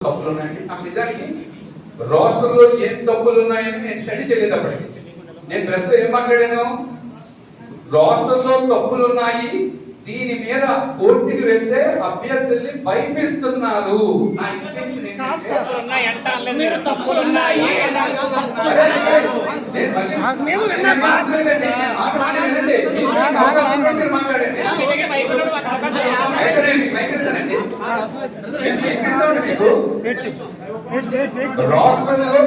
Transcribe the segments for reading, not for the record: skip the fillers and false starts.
తప్పులు ఉన్నాయండి. నాకు నిజానికి రాష్ట్రంలో ఏం తప్పులు ఉన్నాయని నేను స్టడీ చేయలేదు. అప్పటికి నేను ప్రెస్ లో ఏం మాట్లాడాను, రాష్ట్రంలో తప్పులు ఉన్నాయి, దీని మీద కోర్టుకి వెళ్తే అభ్యర్థుల్ని భయపిస్తున్నారు. నా ఇంటెన్షన్ రాష్ట్రంలో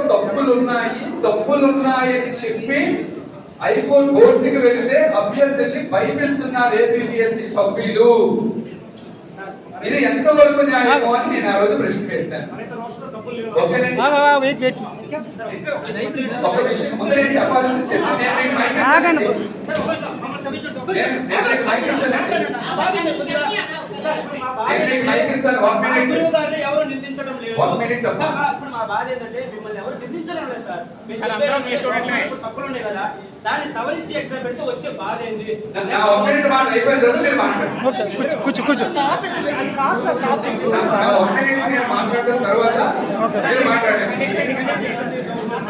తప్పులున్నాయని చెప్పి హైకోర్టు కోర్టుకి వెళ్తే అభ్యర్థుల్ని భయపిస్తున్నారు ఏపీపీఎస్సీ సభ్యులు. ఇది ఎంతవరకు న్యాయమో అని నేను ఆ రోజు ప్రశ్న వేశాను. ఒక విషయం ముందు నేను చెప్పాల్సింది దాన్ని సవరించి ఎగ్జామ్ పెడితే వచ్చే బాధ ఏంది?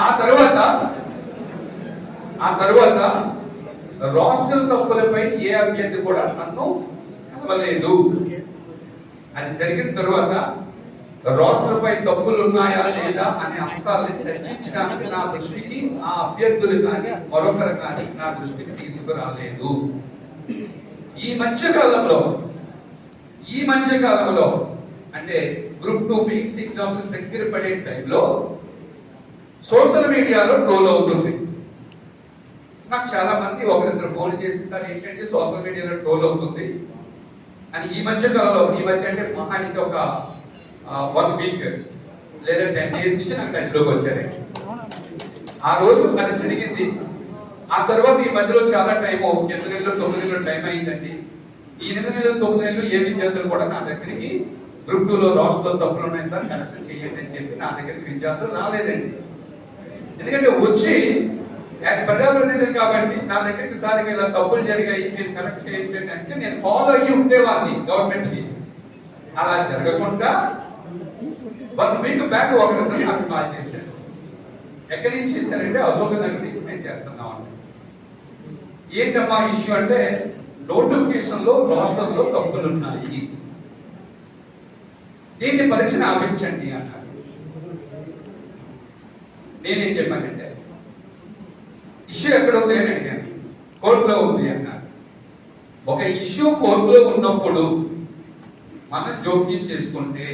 ఆ తర్వాత రాష్ట్ర తప్పులపై ఏ అభ్యర్థి కూడా నన్ను కలవలేదు. అది జరిగిన తర్వాత రాష్ట్రపై తప్పులు ఉన్నాయా లేదా అనే అంశాలను చర్చించడానికి నా దృష్టికి ఆ అభ్యర్థులు కానీ మరొకరు కానీ నా దృష్టికి తీసుకురాలేదు. ఈ మధ్య కాలంలో అంటే గ్రూప్ 2 మెయిన్స్ ఎగ్జామ్స్ దగ్గర పడే టైంలో సోషల్ మీడియాలో ట్రోల్ అవుతుంది. నాకు చాలా మంది ఒకరిద్దరు ఫోన్ చేసి సార్ ఏంటంటే సోషల్ మీడియాలో ట్రోల్ అవుతుంది అని. ఈ మధ్య అంటే మహానికి ఒక 1 వీక్ లేదా 10 days నుంచి నాకు టచ్లోకి వచ్చారు. ఆ రోజు అది జరిగింది. ఆ తర్వాత ఈ మధ్యలో చాలా టైం 8 నెలలు 9 నెలలు టైం అయిందండి. ఈ 8 నెలలు 9 నెలలు ఏ విద్యార్థులు కూడా నా దగ్గరికి గ్రూప్ 2లో రాష్ట్రంలో తప్పులు ఉన్నాయి సార్ కరెక్షన్ చేయండి అని చెప్పి నా దగ్గరికి విద్యార్థులు రాలేదండి. ఎందుకంటే వచ్చి ప్రజాప్రతినిధులు కాబట్టి నా దగ్గరికి సార్ ఇలా తప్పులు జరిగాయి మీరు కరెక్ట్ చేయండి అంటే నేను ఫాలో అయ్యి ఉండేవాడిని గవర్నమెంట్ కి. అలా జరగకుండా 1 వీక్ బ్యాక్ ఒకరితో నాకు కాల్ చేశారు. ఎక్కడి నుంచి చేశారంటే అశోక్ నగర్ నుంచి నేను చేస్తున్నాం అంటే. ఏంటమ్మా ఇష్యూ అంటే నోటిఫికేషన్ లో రాష్ట్రంలో తప్పులు ఉన్నాయి, దీన్ని పరీక్షను ఆపించండి అన్నారు. నేనేం చెప్పానంటే ఇష్యూ ఎక్కడ ఉంది అని అడిగాను. కోర్టులో ఉంది అన్నారు. ఒక ఇష్యూ కోర్టులో ఉన్నప్పుడు మనం జోక్యం చేసుకుంటే